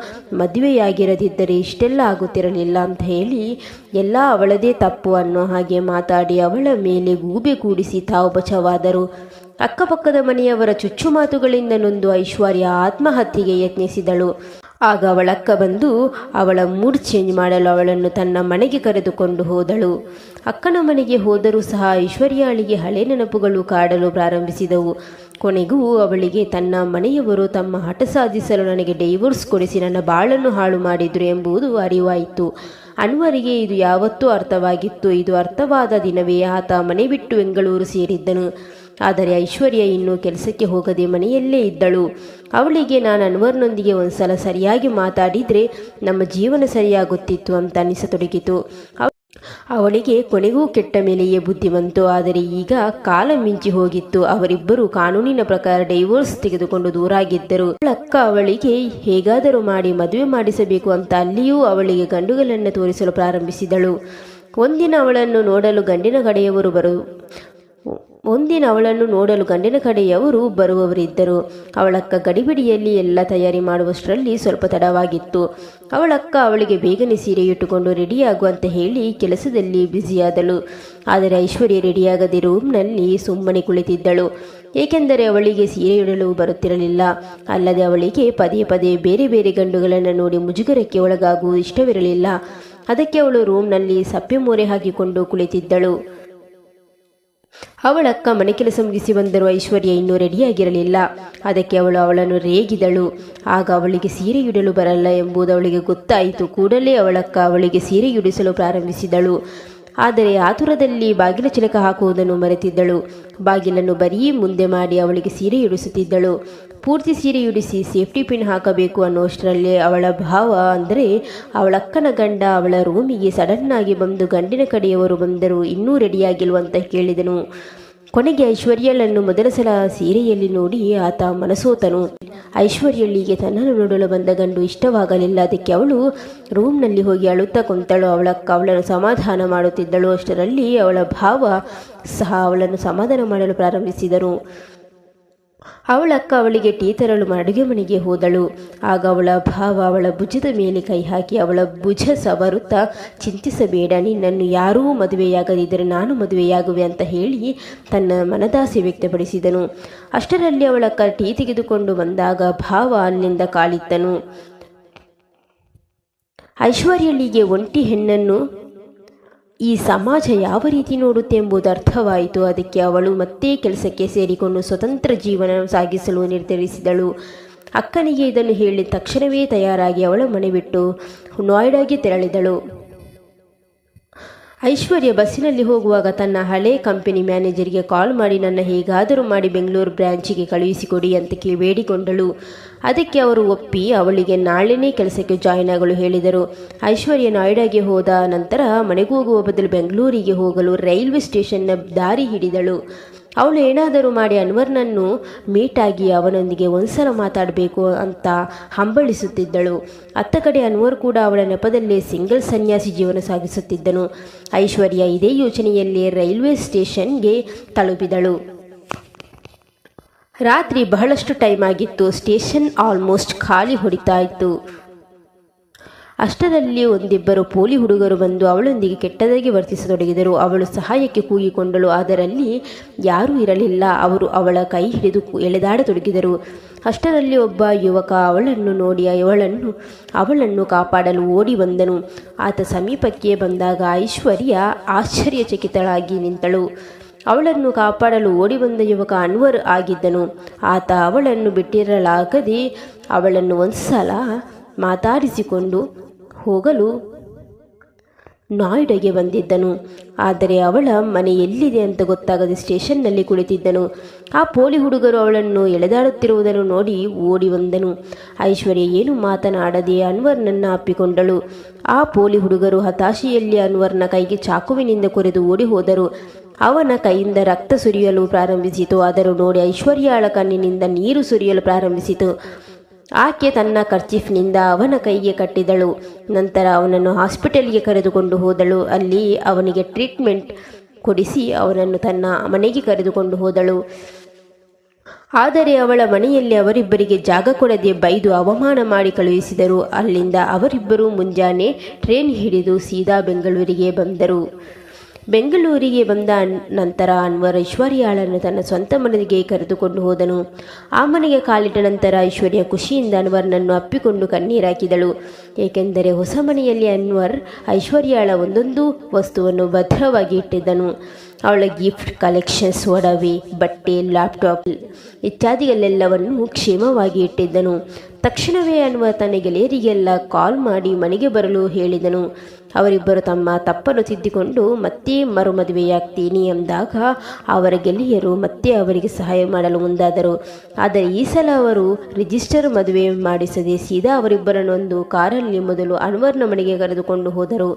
S1: ಮದುವೆಯಾಗಿರದಿದ್ದರೆ ಇಷ್ಟೆಲ್ಲ ಆಗುತ್ತಿರಲಿಲ್ಲ ಅಂತ ಹೇಳಿ ಎಲ್ಲ ಅವಳದೇ ತಪ್ಪು ಅನ್ನೋ ಹಾಗೆ ಮಾತಾಡಿ ಅವಳ ಮೇಲೆ ಗೂಬೆ ಕೂಡಿಸಿ ತಾವು ಬಚಾವಾದರು. ಅಕ್ಕಪಕ್ಕದ ಮನೆಯವರ ಚುಚ್ಚು ಮಾತುಗಳಿಂದ ನೊಂದು ಐಶ್ವರ್ಯ ಆತ್ಮಹತ್ಯೆಗೆ ಯತ್ನಿಸಿದಳು. ಆಗ ಅವಳಕ್ಕ ಬಂದು ಅವಳ ಮೂಡ್ ಚೇಂಜ್ ಮಾಡಲು ಅವಳನ್ನು ತನ್ನ ಮನೆಗೆ ಕರೆದುಕೊಂಡು ಹೋದಳು. ಅಕ್ಕನ ಮನೆಗೆ ಹೋದರೂ ಸಹ ಐಶ್ವರ್ಯಾಳಿಗೆ ಹಳೆ ನೆನಪುಗಳು ಕಾಡಲು ಪ್ರಾರಂಭಿಸಿದವು. ಕೊನೆಗೂ ಅವಳಿಗೆ ತನ್ನ ಮನೆಯವರು ತಮ್ಮ ಹಠ ಸಾಧಿಸಲು ನನಗೆ ಡೈವೋರ್ಸ್ ಕೊಡಿಸಿ ನನ್ನ ಬಾಳನ್ನು ಹಾಳು ಮಾಡಿದ್ರು ಎಂಬುದು ಅರಿವಾಯಿತು. ಅನ್ವರಿಗೆ ಇದು ಯಾವತ್ತೂ ಅರ್ಥವಾಗಿತ್ತು. ಇದು ಅರ್ಥವಾದ ದಿನವೇ ಆತ ಮನೆ ಬಿಟ್ಟು ಬೆಂಗಳೂರು ಸೇರಿದ್ದನು. ಆದರೆ ಐಶ್ವರ್ಯ ಇನ್ನೂ ಕೆಲಸಕ್ಕೆ ಹೋಗದೆ ಮನೆಯಲ್ಲೇ ಇದ್ದಳು. ಅವಳಿಗೆ ನಾನು ಅನ್ವರ್ನೊಂದಿಗೆ ಒಂದ್ಸಲ ಸರಿಯಾಗಿ ಮಾತಾಡಿದರೆ ನಮ್ಮ ಜೀವನ ಸರಿಯಾಗುತ್ತಿತ್ತು ಅಂತ ಅನಿಸತೊಡಗಿತು. ಅವಳಿಗೆ ಕೊನೆಗೂ ಕೆಟ್ಟ ಮೇಲೆಯೇ ಬುದ್ಧಿ ಬಂತು. ಆದರೆ ಈಗ ಕಾಲ ಮಿಂಚಿ ಹೋಗಿತ್ತು. ಅವರಿಬ್ಬರು ಕಾನೂನಿನ ಪ್ರಕಾರ ಡೈವೋರ್ಸ್ ತೆಗೆದುಕೊಂಡು ದೂರಾಗಿದ್ದರು. ಅವಳಕ್ಕ ಅವಳಿಗೆ ಹೇಗಾದರೂ ಮಾಡಿ ಮದುವೆ ಮಾಡಿಸಬೇಕು ಅಂತ ಅಲ್ಲಿಯೂ ಅವಳಿಗೆ ಗಂಡುಗಳನ್ನು ತೋರಿಸಲು ಪ್ರಾರಂಭಿಸಿದಳು. ಒಂದಿನ ಅವಳನ್ನು ನೋಡಲು ಗಂಡಿನ ಕಡೆಯವರು ಬರುವವರಿದ್ದರು. ಅವಳಕ್ಕ ಗಡಿಬಿಡಿಯಲ್ಲಿ ಎಲ್ಲ ತಯಾರಿ ಮಾಡುವಷ್ಟರಲ್ಲಿ ಸ್ವಲ್ಪ ತಡವಾಗಿತ್ತು. ಅವಳಕ್ಕ ಅವಳಿಗೆ ಬೇಗನೆ ಸೀರೆ ಇಟ್ಟುಕೊಂಡು ರೆಡಿಯಾಗುವಂತ ಹೇಳಿ ಕೆಲಸದಲ್ಲಿ ಬ್ಯುಸಿಯಾದಳು. ಆದರೆ ಐಶ್ವರ್ಯ ರೆಡಿಯಾಗದೆ ರೂಮ್ನಲ್ಲಿ ಸುಮ್ಮನೆ ಕುಳಿತಿದ್ದಳು. ಏಕೆಂದರೆ ಅವಳಿಗೆ ಸೀರೆ ಇಡಲು ಬರುತ್ತಿರಲಿಲ್ಲ. ಅಲ್ಲದೆ ಅವಳಿಗೆ ಪದೇ ಪದೇ ಬೇರೆ ಬೇರೆ ಗಂಡುಗಳನ್ನು ನೋಡಿ ಮುಜುಗರಕ್ಕೆ ಒಳಗಾಗುವುದು ಇಷ್ಟವಿರಲಿಲ್ಲ. ಅದಕ್ಕೆ ಅವಳು ರೂಮ್ನಲ್ಲಿ ಸಪ್ಪೆ ಮೋರೆ ಹಾಕಿಕೊಂಡು ಕುಳಿತಿದ್ದಳು. ಅವಳಕ್ಕ ಮನೆ ಕೆಲಸ ಮುಗಿಸಿ ಬಂದರೂ ಐಶ್ವರ್ಯ ಇನ್ನೂ ರೆಡಿಯಾಗಿರಲಿಲ್ಲ. ಅದಕ್ಕೆ ಅವಳನ್ನು ರೇಗಿದಳು. ಆಗ ಅವಳಿಗೆ ಸೀರೆಯುಡಲು ಬರಲ್ಲ ಎಂಬುದು ಅವಳಿಗೆ ಗೊತ್ತಾಯಿತು. ಕೂಡಲೇ ಅವಳಕ್ಕ ಅವಳಿಗೆ ಸೀರೆಯುಡಿಸಲು ಪ್ರಾರಂಭಿಸಿದಳು. ಆದರೆ ಆತುರದಲ್ಲಿ ಬಾಗಿಲ ಚಿಲಕ ಹಾಕುವುದನ್ನು ಮರೆತಿದ್ದಳು. ಬಾಗಿಲನ್ನು ಬರೀ ಮುಂದೆ ಮಾಡಿ ಅವಳಿಗೆ ಸೀರೆಯುಡಿಸುತ್ತಿದ್ದಳು. ಪೂರ್ತಿ ಸೀರೆಯುಡಿಸಿ ಸೇಫ್ಟಿ ಪಿನ್ ಹಾಕಬೇಕು ಅನ್ನೋಷ್ಟರಲ್ಲಿ ಅವಳ ಭಾವ ಅಂದರೆ ಅವಳಕ್ಕನ ಗಂಡ ಅವಳ ರೂಮಿಗೆ ಸಡನ್ನಾಗಿ ಬಂದು ಗಂಡಿನ ಕಡೆಯವರು ಬಂದರು, ಇನ್ನೂ ರೆಡಿಯಾಗಿಲ್ವಂತ ಕೇಳಿದನು. ಕೊನೆಗೆ ಐಶ್ವರ್ಯಳನ್ನು ಮೊದಲ ಸಲ ಸೀರೆಯಲ್ಲಿ ನೋಡಿ ಆತ ಮನಸೋತನು. ಐಶ್ವರ್ಯಳಿಗೆ ತನ್ನನ್ನು ನೋಡಲು ಬಂದ ಗಂಡು ಇಷ್ಟವಾಗಲಿಲ್ಲ. ಅದಕ್ಕೆ ಅವಳು ರೂಮ್ನಲ್ಲಿ ಹೋಗಿ ಅಳುತ್ತಾ ಕುಂತಳು. ಅವಳನ್ನು ಸಮಾಧಾನ ಮಾಡುತ್ತಿದ್ದಳು. ಅಷ್ಟರಲ್ಲಿ ಅವಳ ಭಾವ ಸಹ ಅವಳನ್ನು ಸಮಾಧಾನ ಮಾಡಲು ಪ್ರಾರಂಭಿಸಿದರು. ಅವಳಕ್ಕ ಅವಳಿಗೆ ಟೀ ತರಲು ಅಡುಗೆ ಮನೆಗೆ ಹೋದಳು. ಆಗ ಅವಳ ಭಾವ ಅವಳ ಭುಜದ ಮೇಲೆ ಕೈ ಹಾಕಿ ಅವಳ ಭುಜ ಸವರುತ್ತಾ ಚಿಂತಿಸಬೇಡ, ನಿನ್ನನ್ನು ಯಾರೂ ಮದುವೆಯಾಗದಿದ್ದರೆ ನಾನು ಮದುವೆಯಾಗುವೆ ಅಂತ ಹೇಳಿ ತನ್ನ ಮನದಾಸೆ ವ್ಯಕ್ತಪಡಿಸಿದನು. ಅಷ್ಟರಲ್ಲಿ ಅವಳಕ್ಕ ಟೀ ತೆಗೆದುಕೊಂಡು ಬಂದಾಗ ಭಾವ ಅಲ್ಲಿಂದ ಕಾಲಿತ್ತನು. ಐಶ್ವರ್ಯಳಿಗೆ ಒಂಟಿ ಹೆಣ್ಣನ್ನು ಈ ಸಮಾಜ ಯಾವ ರೀತಿ ನೋಡುತ್ತೆ ಎಂಬುದು ಅರ್ಥವಾಯಿತು. ಅದಕ್ಕೆ ಅವಳು ಮತ್ತೆ ಕೆಲಸಕ್ಕೆ ಸೇರಿಕೊಂಡು ಸ್ವತಂತ್ರ ಜೀವನ ಸಾಗಿಸಲು ನಿರ್ಧರಿಸಿದಳು. ಅಕ್ಕನಿಗೆ ಇದನ್ನು ಹೇಳಿ ತಕ್ಷಣವೇ ತಯಾರಾಗಿ ಅವಳ ಮನೆ ಬಿಟ್ಟು ನೋಯ್ಡಾಗೆ ತೆರಳಿದಳು. ಐಶ್ವರ್ಯ ಬಸ್ಸಿನಲ್ಲಿ ಹೋಗುವಾಗ ತನ್ನ ಹಳೆ ಕಂಪನಿ ಮ್ಯಾನೇಜರ್ಗೆ ಕಾಲ್ ಮಾಡಿ ನನ್ನ ಹೇಗಾದರೂ ಮಾಡಿ ಬೆಂಗಳೂರು ಬ್ರಾಂಚಿಗೆ ಕಳುಹಿಸಿಕೊಡಿ ಅಂತ ಬೇಡಿಕೊಂಡಳು. ಅದಕ್ಕೆ ಅವರು ಒಪ್ಪಿ ಅವಳಿಗೆ ನಾಳೆನೇ ಕೆಲಸಕ್ಕೆ ಜಾಯ್ನ್ ಆಗಲು ಹೇಳಿದರು. ಐಶ್ವರ್ಯ ನಾಯ್ಡಾಗೆ ಹೋದ ನಂತರ ಮನೆಗೆ ಹೋಗುವ ಬದಲು ಬೆಂಗಳೂರಿಗೆ ಹೋಗಲು ರೈಲ್ವೆ ಸ್ಟೇಷನ್ನ ದಾರಿ ಹಿಡಿದಳು. ಅವಳು ಏನಾದರೂ ಮಾಡಿ ಅನ್ವರ್ನನ್ನು ಮೀಟಾಗಿ ಅವನೊಂದಿಗೆ ಒಂದ್ಸಲ ಮಾತಾಡಬೇಕು ಅಂತ ಹಂಬಲಿಸುತ್ತಿದ್ದಳು. ಅತ್ತ ಕಡೆ ಅನ್ವರ್ ಕೂಡ ಅವಳ ನೆಪದಲ್ಲೇ ಸಿಂಗಲ್ ಸನ್ಯಾಸಿ ಜೀವನ ಸಾಗಿಸುತ್ತಿದ್ದನು. ಐಶ್ವರ್ಯ ಇದೇ ಯೋಚನೆಯಲ್ಲಿ ರೈಲ್ವೆ ಸ್ಟೇಷನ್ಗೆ ತಲುಪಿದಳು. ರಾತ್ರಿ ಬಹಳಷ್ಟು ಟೈಮ್ ಆಗಿತ್ತು. ಸ್ಟೇಷನ್ ಆಲ್ಮೋಸ್ಟ್ ಖಾಲಿ ಹೊಡಿತಾ ಇತ್ತು. ಅಷ್ಟರಲ್ಲಿ ಒಂದಿಬ್ಬರು ಪೋಲಿ ಹುಡುಗರು ಬಂದು ಅವಳೊಂದಿಗೆ ಕೆಟ್ಟದಾಗಿ ವರ್ತಿಸತೊಡಗಿದರು. ಅವಳು ಸಹಾಯಕ್ಕೆ ಕೂಗಿಕೊಂಡಳು. ಅದರಲ್ಲಿ ಯಾರೂ ಇರಲಿಲ್ಲ. ಅವರು ಅವಳ ಕೈ ಹಿಡಿದು ಎಳೆದಾಡತೊಡಗಿದರು. ಅಷ್ಟರಲ್ಲಿ ಒಬ್ಬ ಯುವಕ ಅವಳನ್ನು ನೋಡಿ ಅವಳನ್ನು ಕಾಪಾಡಲು ಓಡಿ ಬಂದನು. ಆತ ಸಮೀಪಕ್ಕೆ ಬಂದಾಗ ಐಶ್ವರ್ಯ ಆಶ್ಚರ್ಯಚಕಿತಳಾಗಿ ನಿಂತಳು. ಅವಳನ್ನು ಕಾಪಾಡಲು ಓಡಿ ಬಂದ ಯುವಕ ಅನ್ವರ್ ಆಗಿದ್ದನು. ಆತ ಅವಳನ್ನು ಬಿಟ್ಟಿರಲಾಗದೆ ಅವಳನ್ನು ಒಂದ್ಸಲ ಮಾತಾಡಿಸಿಕೊಂಡು ಹೋಗಲು ನಾಯ್ಡಾಗೆ ಬಂದಿದ್ದನು. ಆದರೆ ಅವಳ ಮನೆ ಎಲ್ಲಿದೆ ಅಂತ ಗೊತ್ತಾಗದೆ ಸ್ಟೇಷನ್ನಲ್ಲಿ ಕುಳಿತಿದ್ದನು. ಆ ಪೋಲಿ ಹುಡುಗರು ಅವಳನ್ನು ಎಳೆದಾಡುತ್ತಿರುವುದನ್ನು ನೋಡಿ ಓಡಿ ಬಂದನು. ಐಶ್ವರ್ಯ ಏನು ಮಾತನಾಡದೆ ಅನ್ವರ್ನನ್ನು ಅಪ್ಪಿಕೊಂಡಳು. ಆ ಪೋಲಿ ಹುಡುಗರು ಹತಾಶೆಯಲ್ಲಿ ಅನ್ವರ್ನ ಕೈಗೆ ಚಾಕುವಿನಿಂದ ಕೊರೆದು ಓಡಿ ಹೋದರು. ಅವನ ಕೈಯಿಂದ ರಕ್ತ ಸುರಿಯಲು ಪ್ರಾರಂಭಿಸಿತು. ಅದನ್ನು ನೋಡಿ ಐಶ್ವರ್ಯಾಳ ಕಣ್ಣಿನಿಂದ ನೀರು ಸುರಿಯಲು ಪ್ರಾರಂಭಿಸಿತು. ಆಕೆ ತನ್ನ ಕರ್ಚೀಫ್ನಿಂದ ಅವನ ಕೈಗೆ ಕಟ್ಟಿದಳು. ನಂತರ ಅವನನ್ನು ಹಾಸ್ಪಿಟಲ್ಗೆ ಕರೆದುಕೊಂಡು ಹೋದಳು. ಅಲ್ಲಿ ಅವನಿಗೆ ಟ್ರೀಟ್ಮೆಂಟ್ ಕೊಡಿಸಿ ಅವನನ್ನು ತನ್ನ ಮನೆಗೆ ಕರೆದುಕೊಂಡು ಹೋದಳು. ಆದರೆ ಅವಳ ಮನೆಯಲ್ಲಿ ಅವರಿಬ್ಬರಿಗೆ ಜಾಗ ಕೊಡದೆ ಬೈದು ಅವಮಾನ ಮಾಡಿ ಕಳುಹಿಸಿದರು. ಅಲ್ಲಿಂದ ಅವರಿಬ್ಬರು ಮುಂಜಾನೆ ಟ್ರೈನ್ ಹಿಡಿದು ಸೀದಾ ಬೆಂಗಳೂರಿಗೆ ಬಂದರು. ಬೆಂಗಳೂರಿಗೆ ಬಂದ ನಂತರ ಅನ್ವರ್ ಐಶ್ವರ್ಯಾಳನ್ನು ತನ್ನ ಸ್ವಂತ ಮನೆಗೆ ಕರೆದುಕೊಂಡು ಹೋದನು. ಆ ಮನೆಗೆ ಕಾಲಿಟ್ಟ ನಂತರ ಐಶ್ವರ್ಯ ಖುಷಿಯಿಂದ ಅನ್ವರ್ನನ್ನು ಅಪ್ಪಿಕೊಂಡು ಕಣ್ಣೀರಾಕಿದಳು. ಏಕೆಂದರೆ ಹೊಸ ಮನೆಯಲ್ಲಿ ಅನ್ವರ್ ಐಶ್ವರ್ಯಾಳ ಒಂದೊಂದು ವಸ್ತುವನ್ನು ಭದ್ರವಾಗಿ ಇಟ್ಟಿದ್ದನು. ಅವಳ ಗಿಫ್ಟ್ ಕಲೆಕ್ಷನ್ಸ್, ಒಡವೆ, ಬಟ್ಟೆ, ಲ್ಯಾಪ್ಟಾಪ್ ಇತ್ಯಾದಿಗಳೆಲ್ಲವನ್ನು ಕ್ಷೇಮವಾಗಿ ಇಟ್ಟಿದ್ದನು. ತಕ್ಷಣವೇ ಅನ್ವರ್ ತನ್ನ ಗೆಳೆಯರಿಗೆಲ್ಲ ಕಾಲ್ ಮಾಡಿ ಮನೆಗೆ ಬರಲು ಹೇಳಿದನು. ಅವರಿಬ್ಬರು ತಮ್ಮ ತಪ್ಪನ್ನು ತಿದ್ದಿಕೊಂಡು ಮತ್ತೆ ಮರುಮದುವೆಯಾಗ್ತೀನಿ ಎಂದಾಗ ಅವರ ಗೆಳೆಯರು ಮತ್ತೆ ಅವರಿಗೆ ಸಹಾಯ ಮಾಡಲು ಮುಂದಾದರು. ಆದರೆ ಈ ಸಲ ಅವರು ರಿಜಿಸ್ಟರ್ ಮದುವೆ ಮಾಡಿಸದೆ ಸೀದಾ ಅವರಿಬ್ಬರನ್ನೊಂದು ಕಾರಲ್ಲಿ ಮೊದಲು ಅನ್ವರ್ನ ಮನೆಗೆ ಕರೆದುಕೊಂಡು ಹೋದರು.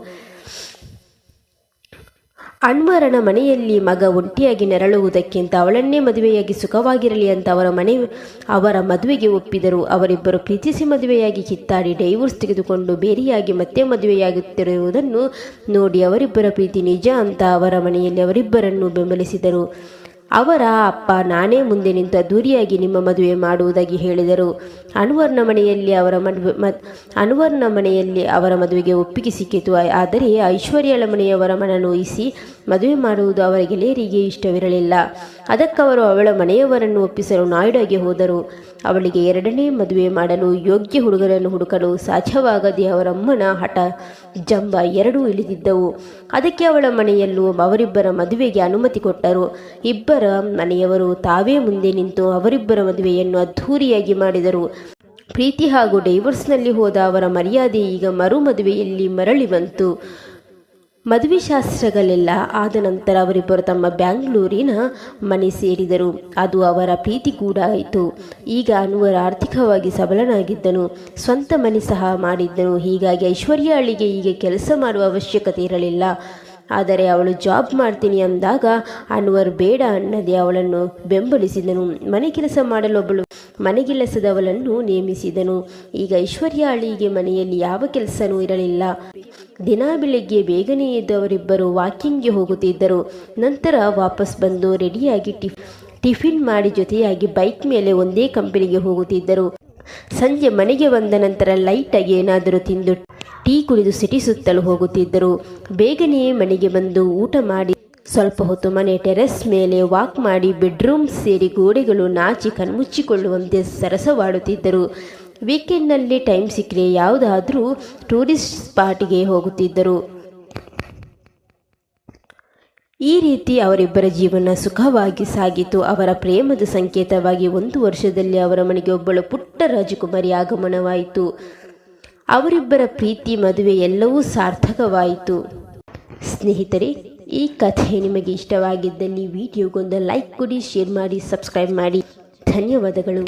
S1: ಅನ್ವರನ ಮನೆಯಲ್ಲಿ ಮಗ ಒಂಟಿಯಾಗಿ ನೆರಳುವುದಕ್ಕಿಂತ ಅವಳನ್ನೇ ಮದುವೆಯಾಗಿ ಸುಖವಾಗಿರಲಿ ಅಂತ ಅವರ ಮದುವೆಗೆ ಒಪ್ಪಿದರು. ಅವರಿಬ್ಬರು ಪ್ರೀತಿಸಿ ಮದುವೆಯಾಗಿ ಕಿತ್ತಾಡಿ ಡೈವೋರ್ಸ್ ತೆಗೆದುಕೊಂಡು ಬೇರೆಯಾಗಿ ಮತ್ತೆ ಮದುವೆಯಾಗುತ್ತಿರುವುದನ್ನು ನೋಡಿ ಅವರಿಬ್ಬರ ಪ್ರೀತಿ ನಿಜ ಅಂತ ಅವರ ಮನೆಯಲ್ಲಿ ಅವರಿಬ್ಬರನ್ನು ಬೆಂಬಲಿಸಿದರು. ಅವರ ಅಪ್ಪ ನಾನೇ ಮುಂದೆ ನಿಂತು ಅದ್ದೂರಿಯಾಗಿ ನಿಮ್ಮ ಮದುವೆ ಮಾಡುವುದಾಗಿ ಹೇಳಿದರು. ಅನ್ವರ್ನ ಮನೆಯಲ್ಲಿ ಅವರ ಮದುವೆಗೆ ಒಪ್ಪಿಗೆ ಸಿಕ್ಕಿತು. ಆದರೆ ಐಶ್ವರ್ಯಾಳ ಮನೆಯವರ ಮನನೋಯಿಸಿ ಮದುವೆ ಮಾಡುವುದು ಅವರ ಗೆಳೆಯರಿಗೆ ಇಷ್ಟವಿರಲಿಲ್ಲ. ಅದಕ್ಕವರು ಅವಳ ಮನೆಯವರನ್ನು ಒಪ್ಪಿಸಲು ನಾಯ್ಡಾಗೆ ಹೋದರು. ಅವಳಿಗೆ ಎರಡನೇ ಮದುವೆ ಮಾಡಲು ಯೋಗ್ಯ ಹುಡುಗರನ್ನು ಹುಡುಕಲು ಸಾಧ್ಯವಾಗದೆ ಅವರಮ್ಮನ ಹಠ ಜಂಬ ಎರಡೂ ಇಳಿದಿದ್ದವು. ಅದಕ್ಕೆ ಅವಳ ಮನೆಯಲ್ಲೂ ಅವರಿಬ್ಬರ ಮದುವೆಗೆ ಅನುಮತಿ ಕೊಟ್ಟರು. ಇಬ್ಬರ ಮನೆಯವರು ತಾವೇ ಮುಂದೆ ನಿಂತು ಅವರಿಬ್ಬರ ಮದುವೆಯನ್ನು ಅದ್ಧೂರಿಯಾಗಿ ಮಾಡಿದರು. ಪ್ರೀತಿ ಹಾಗೂ ಡೈವೋರ್ಸ್ನಲ್ಲಿ ಹೋದ ಅವರ ಮರ್ಯಾದೆ ಈಗ ಮರು ಮದುವೆಯಲ್ಲಿ ಮರಳಿ ಬಂತು. ಮದುವೆ ಶಾಸ್ತ್ರಗಳೆಲ್ಲ ಆದ ನಂತರ ಅವರಿಬ್ಬರು ತಮ್ಮ ಬ್ಯಾಂಗ್ಳೂರಿನ ಮನೆ ಸೇರಿದರು. ಅದು ಅವರ ಪ್ರೀತಿ ಕೂಡ ಆಯಿತು. ಈಗ ಅನ್ವರ್ ಆರ್ಥಿಕವಾಗಿ ಸಬಲನಾಗಿದ್ದನು, ಸ್ವಂತ ಮನೆ ಸಹ ಮಾಡಿದ್ದನು. ಹೀಗಾಗಿ ಐಶ್ವರ್ಯಾಳಿಗೆ ಈಗ ಕೆಲಸ ಮಾಡುವ ಅವಶ್ಯಕತೆ ಇರಲಿಲ್ಲ. ಆದರೆ ಅವಳು ಜಾಬ್ ಮಾಡ್ತೀನಿ ಅಂದಾಗ ಅನ್ವರ್ ಬೇಡ ಅನ್ನದೆ ಅವಳನ್ನು ಬೆಂಬಲಿಸಿದನು. ಮನೆ ಕೆಲಸ ಮಾಡಲು ಒಬ್ಬಳು ಮನೆಗೆಲಸದವಳನ್ನು ನೇಮಿಸಿದನು. ಈಗ ಐಶ್ವರ್ಯಾಳಿಗೆ ಮನೆಯಲ್ಲಿ ಯಾವ ಕೆಲಸನೂ ಇರಲಿಲ್ಲ. ದಿನ ಬೆಳಿಗ್ಗೆ ಬೇಗನೆ ಎದ್ದು ಅವರಿಬ್ಬರು ವಾಕಿಂಗ್ಗೆ ಹೋಗುತ್ತಿದ್ದರು. ನಂತರ ವಾಪಸ್ ಬಂದು ರೆಡಿಯಾಗಿ ಟಿಫಿನ್ ಮಾಡಿ ಜೊತೆಯಾಗಿ ಬೈಕ್ ಮೇಲೆ ಒಂದೇ ಕಂಪನಿಗೆ ಹೋಗುತ್ತಿದ್ದರು. ಸಂಜೆ ಮನೆಗೆ ಬಂದ ನಂತರ ಲೈಟಾಗಿ ಏನಾದರೂ ತಿಂದು ಟೀ ಕುಡಿದು ಸಿಟಿ ಸುತ್ತಲು ಹೋಗುತ್ತಿದ್ದರು. ಬೇಗನೆ ಮನೆಗೆ ಬಂದು ಊಟ ಮಾಡಿ ಸ್ವಲ್ಪ ಹೊತ್ತು ಮನೆ ಟೆರೆಸ್ ಮೇಲೆ ವಾಕ್ ಮಾಡಿ ಬೆಡ್ರೂಮ್ ಸೇರಿ ಗೋಡೆಗಳು ನಾಚಿ ಕಣ್ಮುಚ್ಚಿಕೊಳ್ಳುವಂತೆ ಸರಸವಾಡುತ್ತಿದ್ದರು. ವೀಕೆಂಡ್ನಲ್ಲಿ ಟೈಮ್ ಸಿಕ್ಕರೆ ಯಾವುದಾದ್ರೂ ಟೂರಿಸ್ಟ್ ಸ್ಪಾಟ್ಗೆ ಹೋಗುತ್ತಿದ್ದರು. ಈ ರೀತಿ ಅವರಿಬ್ಬರ ಜೀವನ ಸುಖವಾಗಿ ಸಾಗಿತು. ಅವರ ಪ್ರೇಮದ ಸಂಕೇತವಾಗಿ 1 ವರ್ಷದಲ್ಲಿ ಅವರ ಮನೆಗೆ ಒಬ್ಬಳು ಪುಟ್ಟ ರಾಜಕುಮಾರಿ ಆಗಮನವಾಯಿತು. ಅವರಿಬ್ಬರ ಪ್ರೀತಿ, ಮದುವೆ ಎಲ್ಲವೂ ಸಾರ್ಥಕವಾಯಿತು. ಸ್ನೇಹಿತರೆ, ಈ ಕಥೆ ನಿಮಗೆ ಇಷ್ಟವಾಗಿದ್ದಲ್ಲಿ ವಿಡಿಯೋಗೊಂದು ಲೈಕ್ ಕೊಡಿ, ಶೇರ್ ಮಾಡಿ, ಸಬ್ಸ್ಕ್ರೈಬ್ ಮಾಡಿ. ಧನ್ಯವಾದಗಳು.